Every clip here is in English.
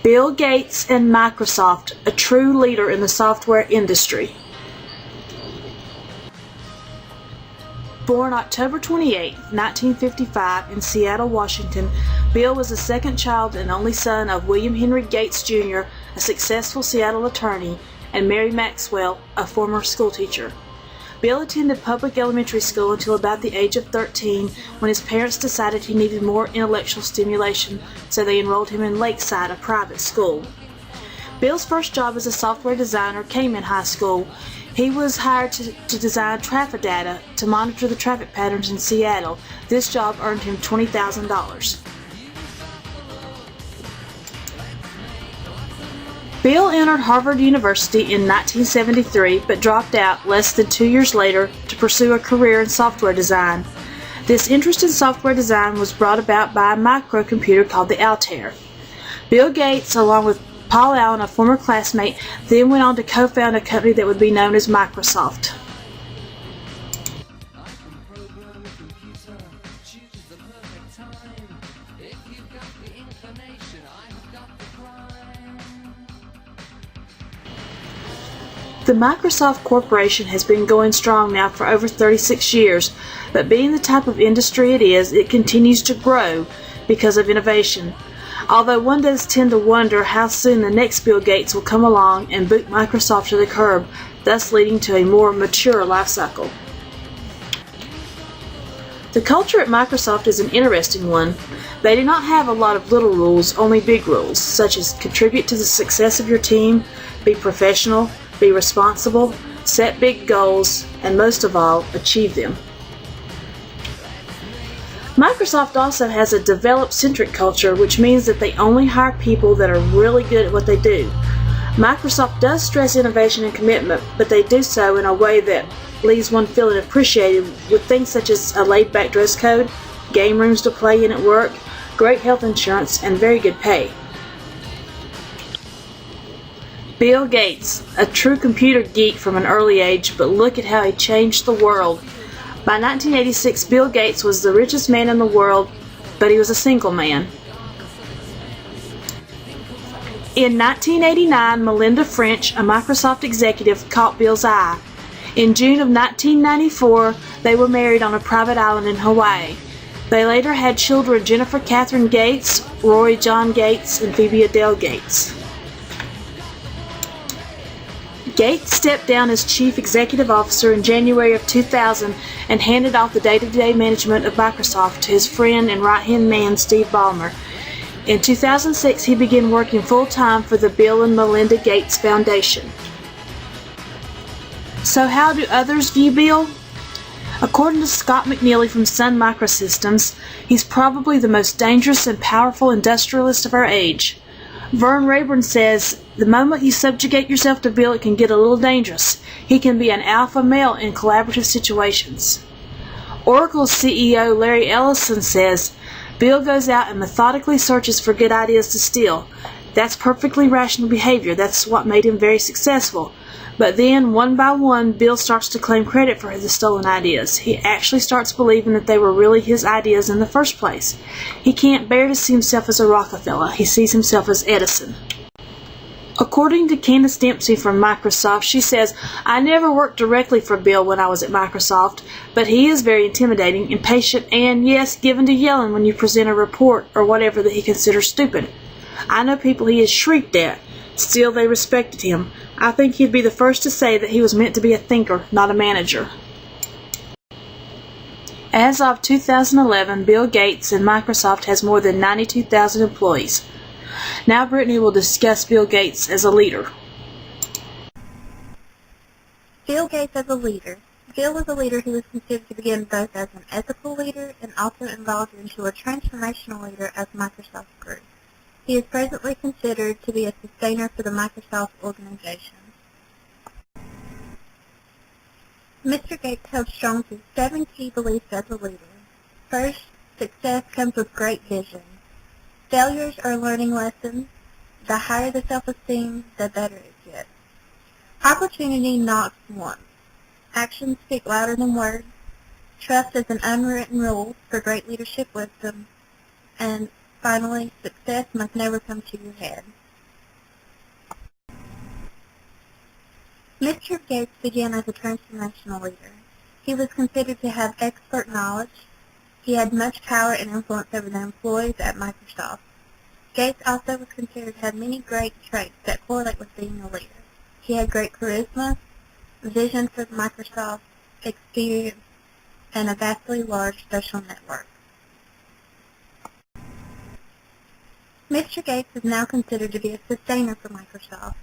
Bill Gates and Microsoft, a true leader in the software industry. Born October 28, 1955 in Seattle, Washington, Bill was the second child and only son of William Henry Gates, Jr., a successful Seattle attorney, and Mary Maxwell, a former schoolteacher. Bill attended public elementary school until about the age of 13 when his parents decided he needed more intellectual stimulation, so they enrolled him in Lakeside, a private school. Bill's first job as a software designer came in high school. He was hired to design traffic data to monitor the traffic patterns in Seattle. This job earned him $20,000. Bill entered Harvard University in 1973 but dropped out less than 2 years later to pursue a career in software design. This interest in software design was brought about by a microcomputer called the Altair. Bill Gates, along with Paul Allen, a former classmate, then went on to co-found a company that would be known as Microsoft. The Microsoft Corporation has been going strong now for over 36 years, but being the type of industry it is, it continues to grow because of innovation. Although one does tend to wonder how soon the next Bill Gates will come along and boot Microsoft to the curb, thus leading to a more mature life cycle. The culture at Microsoft is an interesting one. They do not have a lot of little rules, only big rules, such as contribute to the success of your team, be professional, be responsible, set big goals, and most of all, achieve them. Microsoft also has a develop-centric culture, which means that they only hire people that are really good at what they do. Microsoft does stress innovation and commitment, but they do so in a way that leaves one feeling appreciated with things such as a laid-back dress code, game rooms to play in at work, great health insurance, and very good pay. Bill Gates, a true computer geek from an early age, but look at how he changed the world. By 1986, Bill Gates was the richest man in the world, but he was a single man. In 1989, Melinda French, a Microsoft executive, caught Bill's eye. In June of 1994, they were married on a private island in Hawaii. They later had children Jennifer Catherine Gates, Rory John Gates, and Phoebe Adele Gates. Gates stepped down as chief executive officer in January of 2000 and handed off the day-to-day management of Microsoft to his friend and right-hand man Steve Ballmer. In 2006, he began working full-time for the Bill and Melinda Gates Foundation. So how do others view Bill? According to Scott McNealy from Sun Microsystems, he's probably the most dangerous and powerful industrialist of our age. Vern Rayburn says, the moment you subjugate yourself to Bill, it can get a little dangerous. He can be an alpha male in collaborative situations. Oracle's CEO Larry Ellison says, Bill goes out and methodically searches for good ideas to steal. That's perfectly rational behavior. That's what made him very successful. But then, one by one, Bill starts to claim credit for the stolen ideas. He actually starts believing that they were really his ideas in the first place. He can't bear to see himself as a Rockefeller. He sees himself as Edison. According to Candace Dempsey from Microsoft, she says, I never worked directly for Bill when I was at Microsoft, but he is very intimidating, impatient, and, yes, given to yelling when you present a report or whatever that he considers stupid. I know people he has shrieked at. Still, they respected him. I think he'd be the first to say that he was meant to be a thinker, not a manager. As of 2011, Bill Gates and Microsoft has more than 92,000 employees. Now Brittany will discuss Bill Gates as a leader. Bill Gates as a leader. Bill was a leader who was considered to begin both as an ethical leader and also evolved into a transformational leader as Microsoft grew. He is presently considered to be a sustainer for the Microsoft organization. Mr. Gates held strong to 7 key beliefs as a leader. First, success comes with great vision. Failures are learning lessons. The higher the self-esteem, the better it gets. Opportunity knocks once. Actions speak louder than words. Trust is an unwritten rule for great leadership wisdom. And finally, success must never come to your head. Mr. Gates began as a transformational leader. He was considered to have expert knowledge. He had much power and influence over the employees at Microsoft. Gates also was considered to have many great traits that correlate with being a leader. He had great charisma, vision for Microsoft, experience, and a vastly large social network. Mr. Gates is now considered to be a sustainer for Microsoft.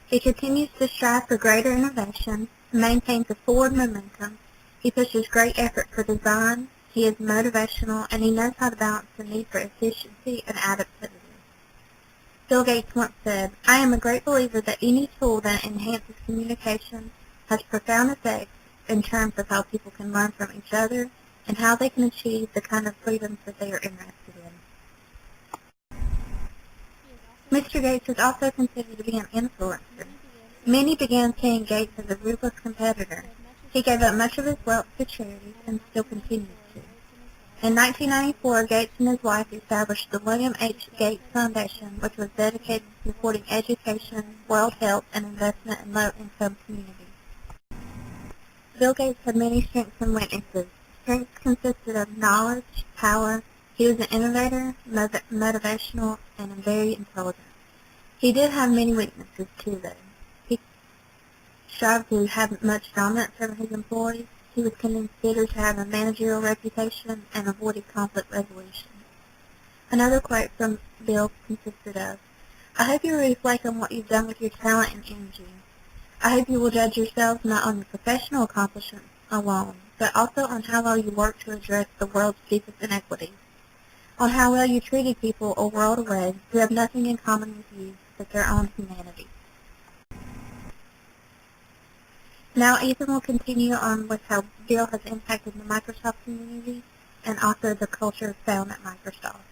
He continues to strive for greater innovation, maintains a forward momentum. He pushes great effort for design. He is motivational, and he knows how to balance the need for efficiency and adaptivity. Bill Gates once said, "I am a great believer that any tool that enhances communication has profound effects in terms of how people can learn from each other and how they can achieve the kind of freedoms that they are interested in." Mr. Gates is also considered to be an influencer. Many began seeing Gates as a ruthless competitor. He gave up much of his wealth to charities and still continues to. In 1994, Gates and his wife established the William H. Gates Foundation, which was dedicated to supporting education, world health, and investment in low-income communities. Bill Gates had many strengths and weaknesses. Strengths consisted of knowledge, power. He was an innovator, motivational, and very intelligent. He did have many weaknesses too, though. He strived to have much dominance over his employees. He was considered to have a managerial reputation and avoided conflict resolution. Another quote from Bill consisted of, "I hope you will reflect on what you've done with your talent and energy. I hope you will judge yourselves not on your professional accomplishments alone, but also on how well you work to address the world's deepest inequities, on how well you treated people a world away who have nothing in common with you but their own humanity." Now Ethan will continue on with how Bill has impacted the Microsoft community and also the culture found at Microsoft.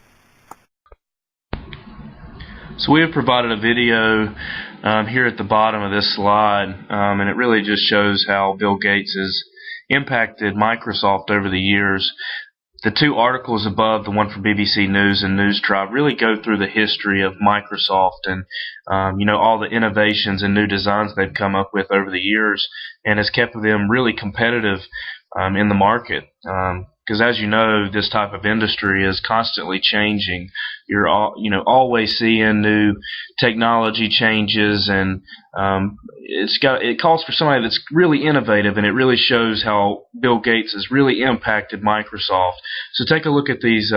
So we have provided a video here at the bottom of this slide, and it really just shows how Bill Gates has impacted Microsoft over the years. The two articles above, the one from BBC News and News Tribe, really go through the history of Microsoft and all the innovations and new designs they've come up with over the years, and has kept them really competitive in the market. Because as you know, this type of industry is constantly changing. You're always seeing new technology changes, and it calls for somebody that's really innovative, and it really shows how Bill Gates has really impacted Microsoft. So take a look at these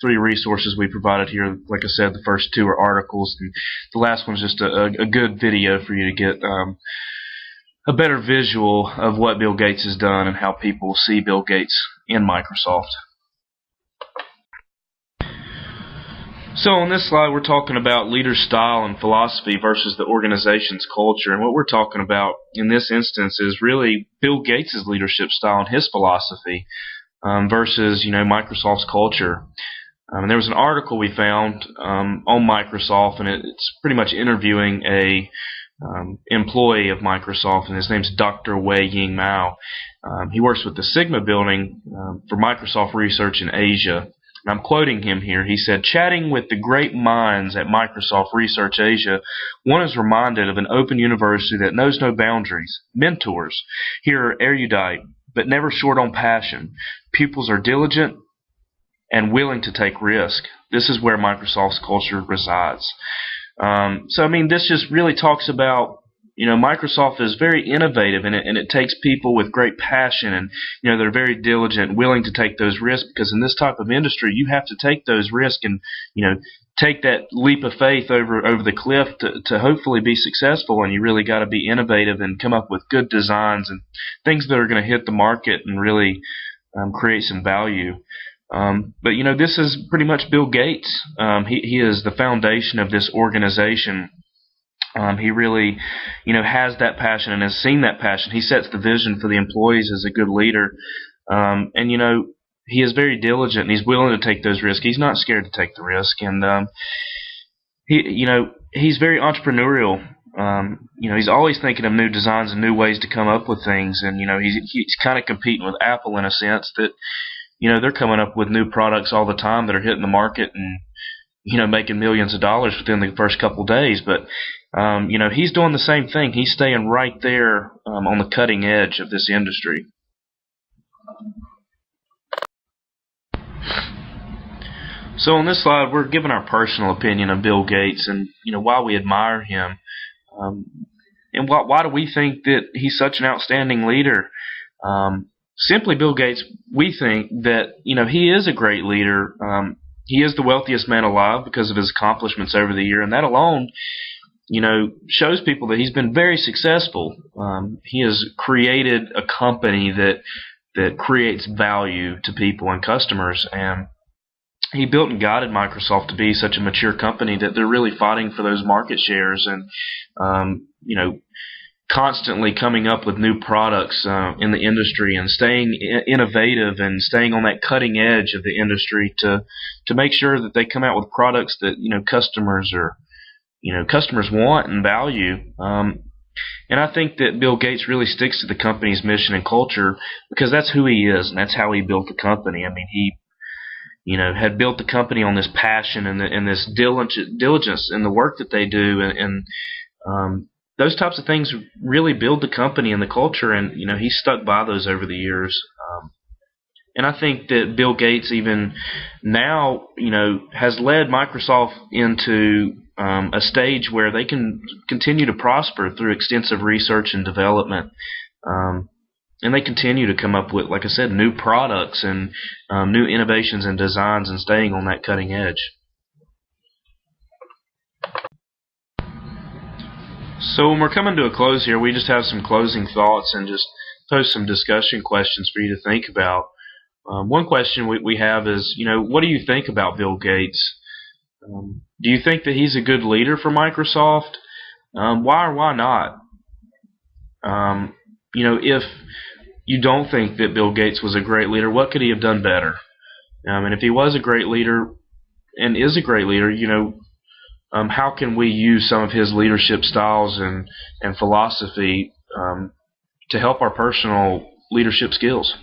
three resources we provided here. Like I said, the first two are articles, and the last one's just a good video for you to get a better visual of what Bill Gates has done and how people see Bill Gates in Microsoft. So on this slide, we're talking about leader style and philosophy versus the organization's culture. And what we're talking about in this instance is really Bill Gates' leadership style and his philosophy versus Microsoft's culture. And there was an article we found on Microsoft, and it's pretty much interviewing a employee of Microsoft, and his name's Dr. Wei-Ying Mao. He works with the Sigma building for Microsoft Research in Asia. And I'm quoting him here. He said, "Chatting with the great minds at Microsoft Research Asia, one is reminded of an open university that knows no boundaries. Mentors here are erudite, but never short on passion. Pupils are diligent and willing to take risk. This is where Microsoft's culture resides." So I mean, this just really talks about, Microsoft is very innovative, and it takes people with great passion, and they're very diligent, willing to take those risks, because in this type of industry, you have to take those risks and take that leap of faith over the cliff to hopefully be successful. And you really got to be innovative and come up with good designs and things that are going to hit the market and really create some value. But this is pretty much Bill Gates. He is the foundation of this organization. He really, has that passion and has seen that passion. He sets the vision for the employees as a good leader. And he is very diligent, and he's willing to take those risks. He's not scared to take the risk, and he's very entrepreneurial. He's always thinking of new designs and new ways to come up with things. And he's kind of competing with Apple in a sense that they're coming up with new products all the time that are hitting the market, and making millions of dollars within the first couple of days. But he's doing the same thing. He's staying right there on the cutting edge of this industry. So on this slide, we're giving our personal opinion of Bill Gates and why we admire him, and why do we think that he's such an outstanding leader. Simply, Bill Gates, we think that he is a great leader. He is the wealthiest man alive because of his accomplishments over the year, and that alone, shows people that he's been very successful. He has created a company that creates value to people and customers, and he built and guided Microsoft to be such a mature company that they're really fighting for those market shares and, constantly coming up with new products in the industry and staying innovative and staying on that cutting edge of the industry to make sure that they come out with products that customers want and value. And I think that Bill Gates really sticks to the company's mission and culture because that's who he is and that's how he built the company. I mean, he had built the company on this passion and this diligence in the work that they do, and those types of things really build the company and the culture, and he's stuck by those over the years. And I think that Bill Gates even now, has led Microsoft into a stage where they can continue to prosper through extensive research and development. And they continue to come up with, like I said, new products and new innovations and designs and staying on that cutting edge. So when we're coming to a close here, we just have some closing thoughts and just pose some discussion questions for you to think about. One question we have is, what do you think about Bill Gates? Do you think that he's a good leader for Microsoft? Why or why not? If you don't think that Bill Gates was a great leader, what could he have done better? And if he was a great leader and is a great leader, how can we use some of his leadership styles and philosophy to help our personal leadership skills?